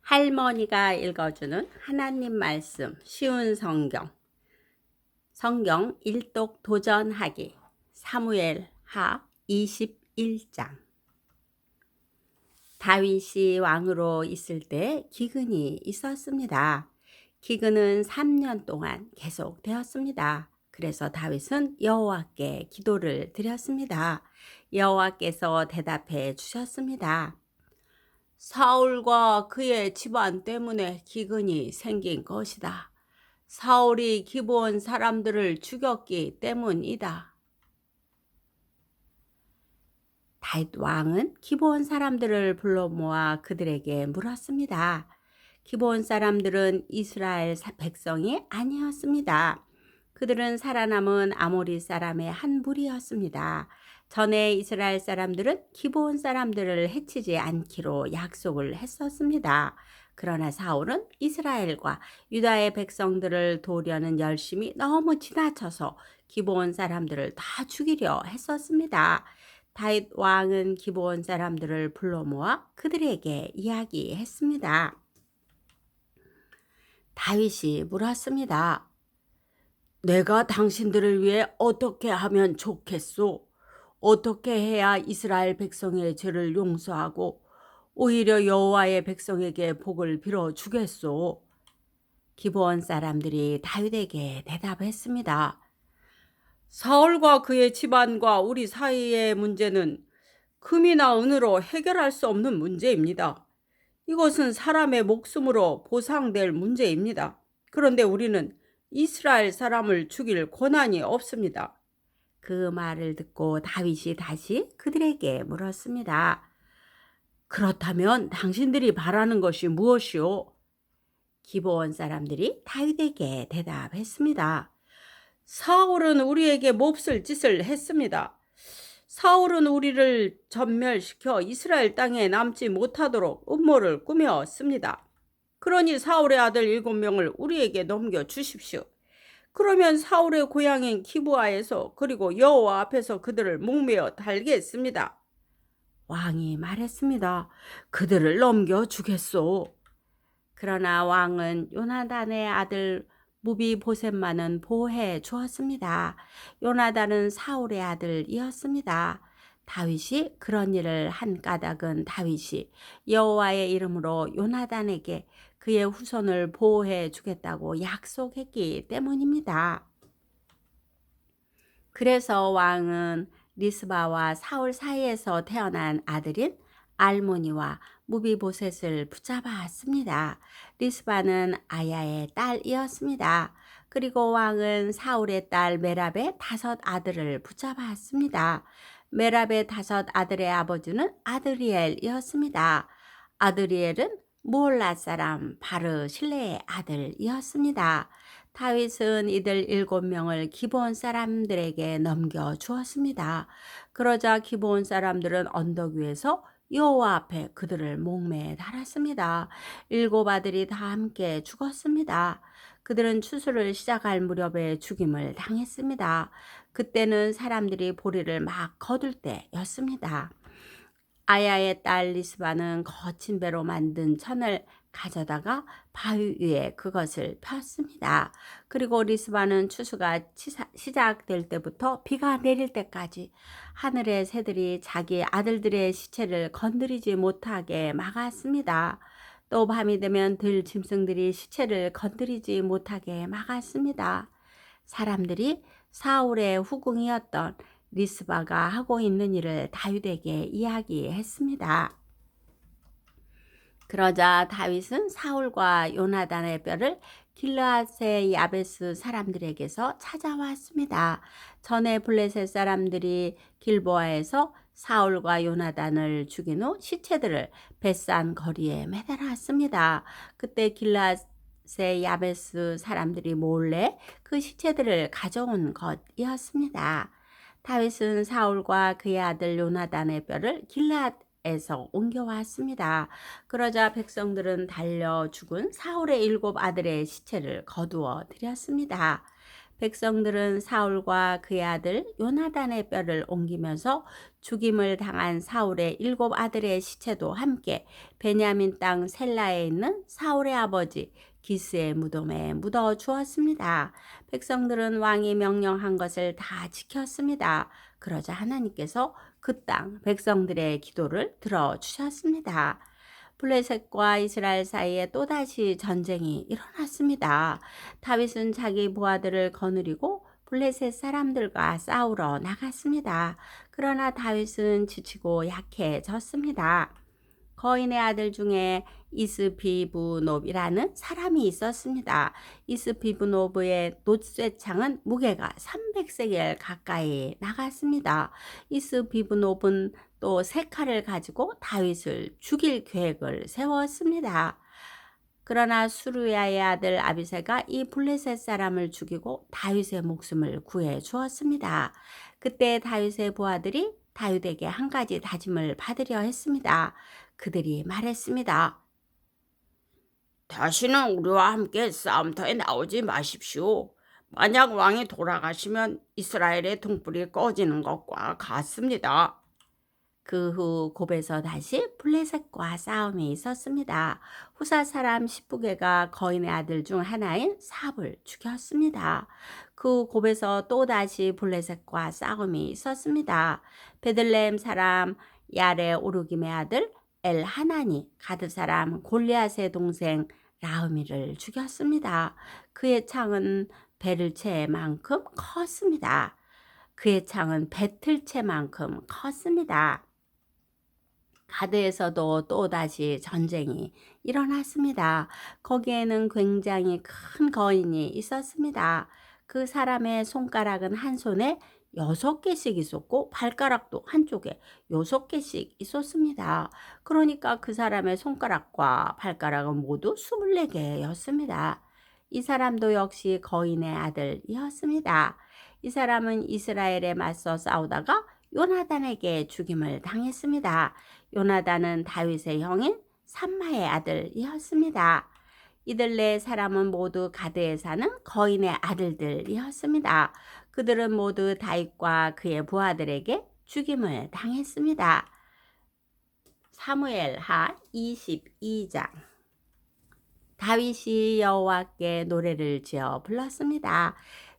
할머니가 읽어주는 하나님 말씀 쉬운 성경 일독 도전하기 사무엘 하 21장. 다윗이 왕으로 있을 때 기근이 있었습니다. 기근은 3년 동안 계속되었습니다. 그래서 다윗은 여호와께 기도를 드렸습니다. 여호와께서 대답해 주셨습니다. 사울과 그의 집안 때문에 기근이 생긴 것이다. 사울이 기브온 사람들을 죽였기 때문이다. 다윗 왕은 기브온 사람들을 불러 모아 그들에게 물었습니다. 기브온 사람들은 이스라엘 백성이 아니었습니다. 그들은 살아남은 아모리 사람의 한 무리였습니다. 전에 이스라엘 사람들은 기브온 사람들을 해치지 않기로 약속을 했었습니다. 그러나 사울은 이스라엘과 유다의 백성들을 도우려는 열심이 너무 지나쳐서 기브온 사람들을 다 죽이려 했었습니다. 다윗 왕은 기브온 사람들을 불러 모아 그들에게 이야기했습니다. 다윗이 물었습니다. 내가 당신들을 위해 어떻게 하면 좋겠소? 어떻게 해야 이스라엘 백성의 죄를 용서하고 오히려 여호와의 백성에게 복을 빌어 주겠소? 기브온 사람들이 다윗에게 대답했습니다. 사울과 그의 집안과 우리 사이의 문제는 금이나 은으로 해결할 수 없는 문제입니다. 이것은 사람의 목숨으로 보상될 문제입니다. 그런데 우리는 이스라엘 사람을 죽일 권한이 없습니다. 그 말을 듣고 다윗이 다시 그들에게 물었습니다. 그렇다면 당신들이 바라는 것이 무엇이오? 기브온 사람들이 다윗에게 대답했습니다. 사울은 우리에게 몹쓸 짓을 했습니다. 사울은 우리를 전멸시켜 이스라엘 땅에 남지 못하도록 음모를 꾸몄습니다. 그러니 사울의 아들 7명을 우리에게 넘겨주십시오. 그러면 사울의 고향인 기브아에서 그리고 여호와 앞에서 그들을 목매어 달겠습니다. 왕이 말했습니다. 그들을 넘겨주겠소. 그러나 왕은 요나단의 아들 무비보셋만은 보호해 주었습니다. 요나단은 사울의 아들이었습니다. 다윗이 그런 일을 한 까닭은 다윗이 여호와의 이름으로 요나단에게 그의 후손을 보호해 주겠다고 약속했기 때문입니다. 그래서 왕은 리스바와 사울 사이에서 태어난 아들인 알모니와 무비보셋을 붙잡았습니다. 리스바는 아야의 딸이었습니다. 그리고 왕은 사울의 딸 메랍의 5 아들을 붙잡았습니다. 메랍의 5 아들의 아버지는 아드리엘이었습니다. 아드리엘은 무올랏 사람 바르실레의 아들이었습니다. 다윗은 이들 7명을 기브온 사람들에게 넘겨주었습니다. 그러자 기브온 사람들은 언덕 위에서 여호와 앞에 그들을 목매에 달았습니다. 7 아들이 다 함께 죽었습니다. 그들은 추수를 시작할 무렵에 죽임을 당했습니다. 그때는 사람들이 보리를 막 거둘 때였습니다. 아야의 딸 리스바는 거친 배로 만든 천을 가져다가 바위 위에 그것을 폈습니다. 그리고 리스바는 추수가 시작될 때부터 비가 내릴 때까지 하늘의 새들이 자기 아들들의 시체를 건드리지 못하게 막았습니다. 또 밤이 되면 들짐승들이 시체를 건드리지 못하게 막았습니다. 사람들이 사울의 후궁이었던 리스바가 하고 있는 일을 다윗에게 이야기했습니다. 그러자 다윗은 사울과 요나단의 뼈를 길르앗의 야베스 사람들에게서 찾아왔습니다. 전에 블레셋 사람들이 길보아에서 사울과 요나단을 죽인 후 시체들을 벳산 거리에 매달았습니다. 그때 길르앗의 야베스 사람들이 몰래 그 시체들을 가져온 것이었습니다. 다윗은 사울과 그의 아들 요나단의 뼈를 길르앗에서 옮겨왔습니다. 그러자 백성들은 달려 죽은 사울의 7 아들의 시체를 거두어 드렸습니다. 백성들은 사울과 그의 아들 요나단의 뼈를 옮기면서 죽임을 당한 사울의 7 아들의 시체도 함께 베냐민 땅 셀라에 있는 사울의 아버지 기스의 무덤에 묻어 주었습니다. 백성들은 왕이 명령한 것을 다 지켰습니다. 그러자 하나님께서 그 땅 백성들의 기도를 들어주셨습니다. 블레셋과 이스라엘 사이에 또다시 전쟁이 일어났습니다. 다윗은 자기 부하들을 거느리고 블레셋 사람들과 싸우러 나갔습니다. 그러나 다윗은 지치고 약해졌습니다. 거인의 아들 중에 이스비브놉이라는 사람이 있었습니다. 이스비브놉의 놋쇠창은 무게가 300세겔 가까이 나갔습니다. 이스비브놉은 또 3칼을 가지고 다윗을 죽일 계획을 세웠습니다. 그러나 수루야의 아들 아비새가 이 블레셋 사람을 죽이고 다윗의 목숨을 구해 주었습니다. 그때 다윗의 부하들이 다윗에게 한 가지 다짐을 받으려 했습니다. 그들이 말했습니다. 다시는 우리와 함께 싸움터에 나오지 마십시오. 만약 왕이 돌아가시면 이스라엘의 등불이 꺼지는 것과 같습니다. 그 후 곱에서 다시 블레셋과 싸움이 있었습니다. 후사 사람 시브게가 거인의 아들 중 하나인 삽을 죽였습니다. 그 곱에서 또다시 블레셋과 싸움이 있었습니다. 베들레헴 사람 야레 오르김의 아들 엘하나니 가드 사람 골리앗의 동생 라흐미를 죽였습니다. 그의 창은 베를체만큼 컸습니다. 그의 창은 배틀체만큼 컸습니다. 가드에서도 또다시 전쟁이 일어났습니다. 거기에는 굉장히 큰 거인이 있었습니다. 그 사람의 손가락은 한 손에 6개씩 있었고 발가락도 한쪽에 6개씩 있었습니다. 그러니까 그 사람의 손가락과 발가락은 모두 24개였습니다. 이 사람도 역시 거인의 아들이었습니다. 이 사람은 이스라엘에 맞서 싸우다가 요나단에게 죽임을 당했습니다. 요나단은 다윗의 형인 삼마의 아들이었습니다. 이들 네 사람은 모두 가드에 사는 거인의 아들들이었습니다. 그들은 모두 다윗과 그의 부하들에게 죽임을 당했습니다. 사무엘하 22장. 다윗이 여호와께 노래를 지어 불렀습니다.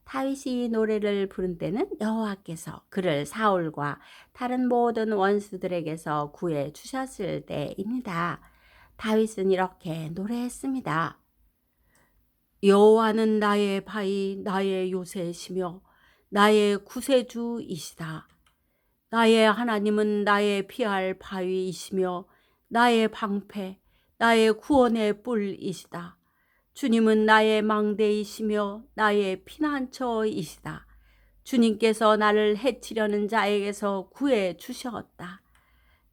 다윗이 이 노래를 부른 때는 여호와께서 그를 사울과 다른 모든 원수들에게서 구해 주셨을 때입니다. 다윗은 이렇게 노래했습니다. 여호와는 나의 바위, 나의 요새시며 나의 구세주이시다. 나의 하나님은 나의 피할 바위이시며 나의 방패, 나의 구원의 뿔이시다. 주님은 나의 망대이시며 나의 피난처이시다. 주님께서 나를 해치려는 자에게서 구해 주셨다.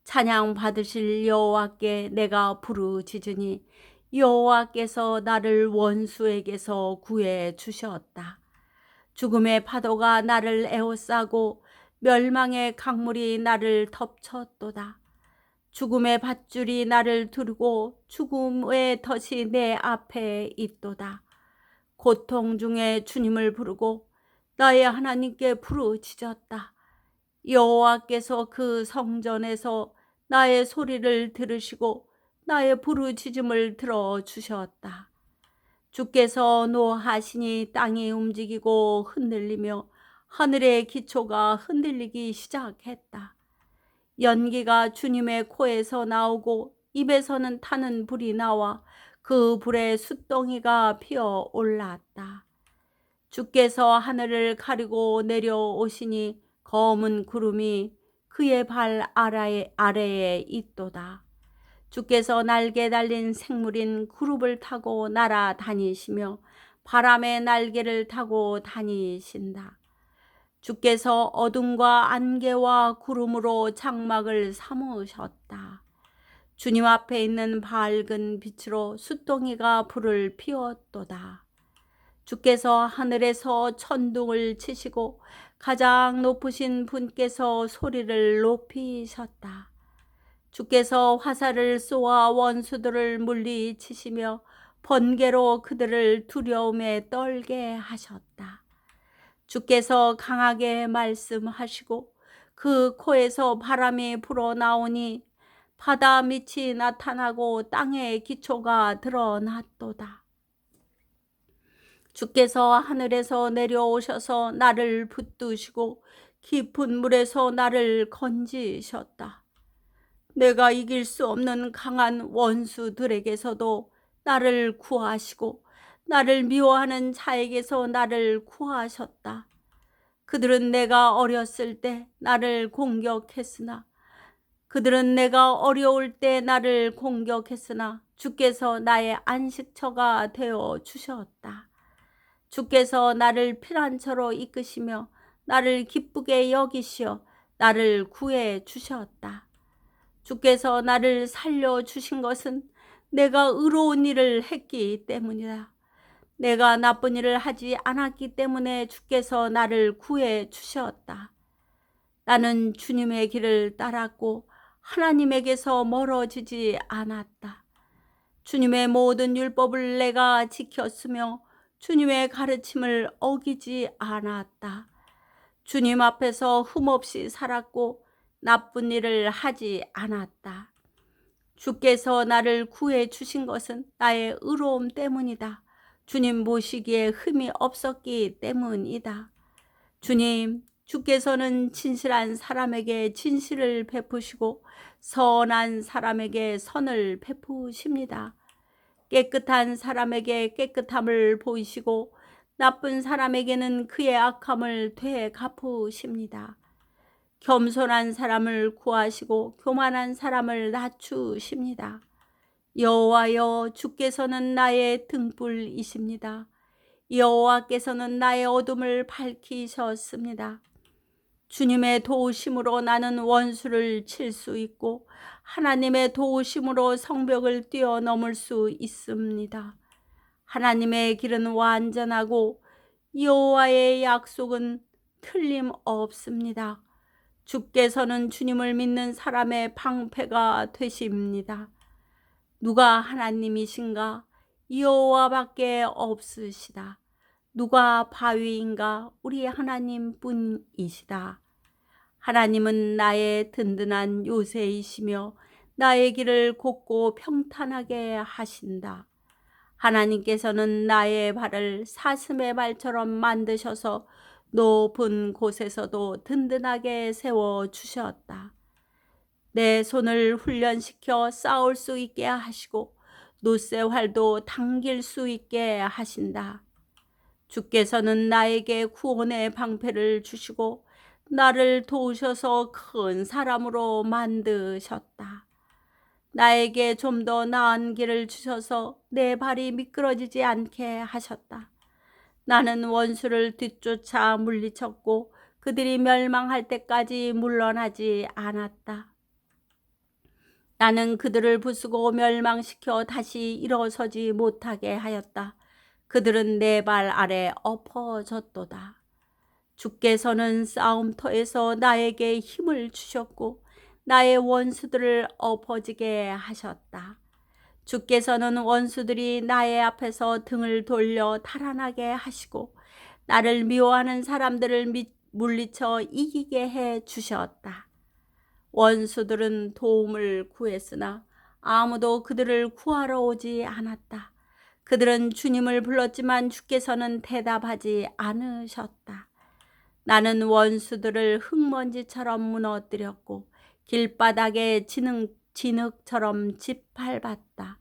찬양 받으실 여호와께 내가 부르짖으니 여호와께서 나를 원수에게서 구해 주셨다. 죽음의 파도가 나를 에워싸고 멸망의 강물이 나를 덮쳤도다. 죽음의 밧줄이 나를 두르고 죽음의 덫이 내 앞에 있도다. 고통 중에 주님을 부르고 나의 하나님께 부르짖었다. 여호와께서 그 성전에서 나의 소리를 들으시고 나의 부르짖음을 들어주셨다. 주께서 노하시니 땅이 움직이고 흔들리며 하늘의 기초가 흔들리기 시작했다. 연기가 주님의 코에서 나오고 입에서는 타는 불이 나와 그 불에 숫덩이가 피어 올랐다. 주께서 하늘을 가리고 내려오시니 검은 구름이 그의 발 아래에 있도다. 주께서 날개 달린 생물인 구름을 타고 날아다니시며 바람의 날개를 타고 다니신다. 주께서 어둠과 안개와 구름으로 장막을 삼으셨다. 주님 앞에 있는 밝은 빛으로 숫덩이가 불을 피웠도다. 주께서 하늘에서 천둥을 치시고 가장 높으신 분께서 소리를 높이셨다. 주께서 화살을 쏘아 원수들을 물리치시며 번개로 그들을 두려움에 떨게 하셨다. 주께서 강하게 말씀하시고 그 코에서 바람이 불어나오니 바다 밑이 나타나고 땅의 기초가 드러났도다. 주께서 하늘에서 내려오셔서 나를 붙드시고 깊은 물에서 나를 건지셨다. 내가 이길 수 없는 강한 원수들에게서도 나를 구하시고 나를 미워하는 자에게서 나를 구하셨다. 그들은 내가 어렸을 때 나를 공격했으나 그들은 내가 어려울 때 나를 공격했으나 주께서 나의 안식처가 되어 주셨다. 주께서 나를 피난처로 이끄시며 나를 기쁘게 여기시어 나를 구해 주셨다. 주께서 나를 살려 주신 것은 내가 의로운 일을 했기 때문이다. 내가 나쁜 일을 하지 않았기 때문에 주께서 나를 구해 주셨다. 나는 주님의 길을 따랐고 하나님에게서 멀어지지 않았다. 주님의 모든 율법을 내가 지켰으며 주님의 가르침을 어기지 않았다. 주님 앞에서 흠없이 살았고 나쁜 일을 하지 않았다. 주께서 나를 구해 주신 것은 나의 의로움 때문이다. 주님 보시기에 흠이 없었기 때문이다. 주님, 주께서는 진실한 사람에게 진실을 베푸시고 선한 사람에게 선을 베푸십니다. 깨끗한 사람에게 깨끗함을 보이시고 나쁜 사람에게는 그의 악함을 되갚으십니다. 겸손한 사람을 구하시고 교만한 사람을 낮추십니다. 여호와여, 주께서는 나의 등불이십니다. 여호와께서는 나의 어둠을 밝히셨습니다. 주님의 도우심으로 나는 원수를 칠 수 있고 하나님의 도우심으로 성벽을 뛰어넘을 수 있습니다. 하나님의 길은 완전하고 여호와의 약속은 틀림없습니다. 주께서는 주님을 믿는 사람의 방패가 되십니다. 누가 하나님이신가? 여호와밖에 없으시다. 누가 바위인가? 우리 하나님뿐이시다. 하나님은 나의 든든한 요새이시며 나의 길을 곱고 평탄하게 하신다. 하나님께서는 나의 발을 사슴의 발처럼 만드셔서 높은 곳에서도 든든하게 세워주셨다. 내 손을 훈련시켜 싸울 수 있게 하시고 노새활도 당길 수 있게 하신다. 주께서는 나에게 구원의 방패를 주시고 나를 도우셔서 큰 사람으로 만드셨다. 나에게 좀 더 나은 길을 주셔서 내 발이 미끄러지지 않게 하셨다. 나는 원수를 뒤쫓아 물리쳤고 그들이 멸망할 때까지 물러나지 않았다. 나는 그들을 부수고 멸망시켜 다시 일어서지 못하게 하였다. 그들은 내 발 아래 엎어졌도다. 주께서는 싸움터에서 나에게 힘을 주셨고 나의 원수들을 엎어지게 하셨다. 주께서는 원수들이 나의 앞에서 등을 돌려 달아나게 하시고 나를 미워하는 사람들을 물리쳐 이기게 해 주셨다. 원수들은 도움을 구했으나 아무도 그들을 구하러 오지 않았다. 그들은 주님을 불렀지만 주께서는 대답하지 않으셨다. 나는 원수들을 흙먼지처럼 무너뜨렸고 길바닥에 진흙처럼 짓밟았다.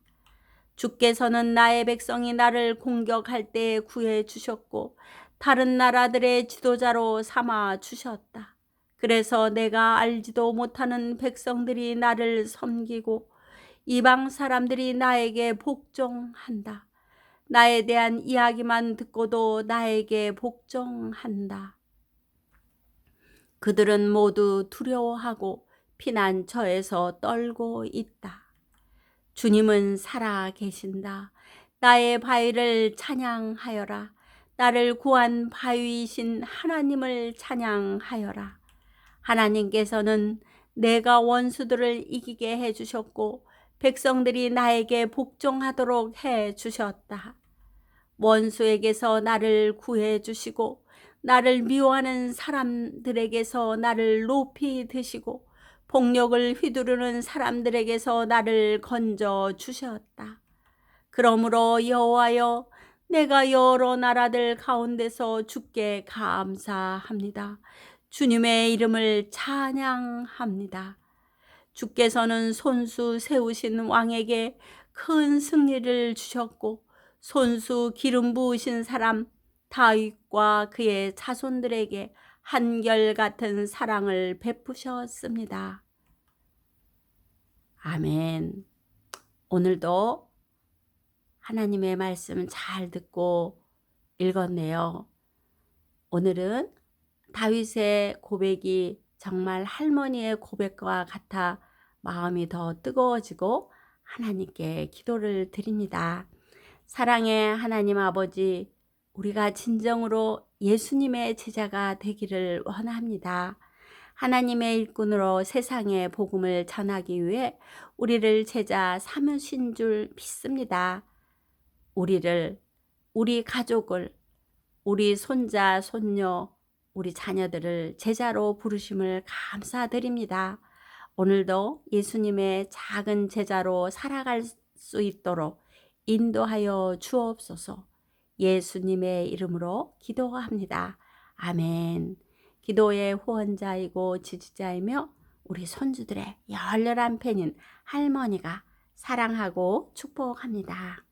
주께서는 나의 백성이 나를 공격할 때 구해 주셨고 다른 나라들의 지도자로 삼아 주셨다. 그래서 내가 알지도 못하는 백성들이 나를 섬기고 이방 사람들이 나에게 복종한다. 나에 대한 이야기만 듣고도 나에게 복종한다. 그들은 모두 두려워하고 피난처에서 떨고 있다. 주님은 살아 계신다. 나의 바위를 찬양하여라. 나를 구한 바위이신 하나님을 찬양하여라. 하나님께서는 내가 원수들을 이기게 해주셨고 백성들이 나에게 복종하도록 해주셨다. 원수에게서 나를 구해주시고 나를 미워하는 사람들에게서 나를 높이 드시고 폭력을 휘두르는 사람들에게서 나를 건져 주셨다. 그러므로 여호와여, 내가 여러 나라들 가운데서 주께 감사합니다. 주님의 이름을 찬양합니다. 주께서는 손수 세우신 왕에게 큰 승리를 주셨고 손수 기름 부으신 사람 다윗과 그의 자손들에게 한결같은 사랑을 베푸셨습니다. 아멘. 오늘도 하나님의 말씀 잘 듣고 읽었네요. 오늘은 다윗의 고백이 정말 할머니의 고백과 같아 마음이 더 뜨거워지고 하나님께 기도를 드립니다. 사랑의 하나님 아버지, 우리가 진정으로 예수님의 제자가 되기를 원합니다. 하나님의 일꾼으로 세상에 복음을 전하기 위해 우리를 제자 삼으신 줄 믿습니다. 우리를, 우리 가족을, 우리 손자, 손녀, 우리 자녀들을 제자로 부르심을 감사드립니다. 오늘도 예수님의 작은 제자로 살아갈 수 있도록 인도하여 주옵소서. 예수님의 이름으로 기도합니다. 아멘. 기도의 후원자이고 지지자이며 우리 손주들의 열렬한 팬인 할머니가 사랑하고 축복합니다.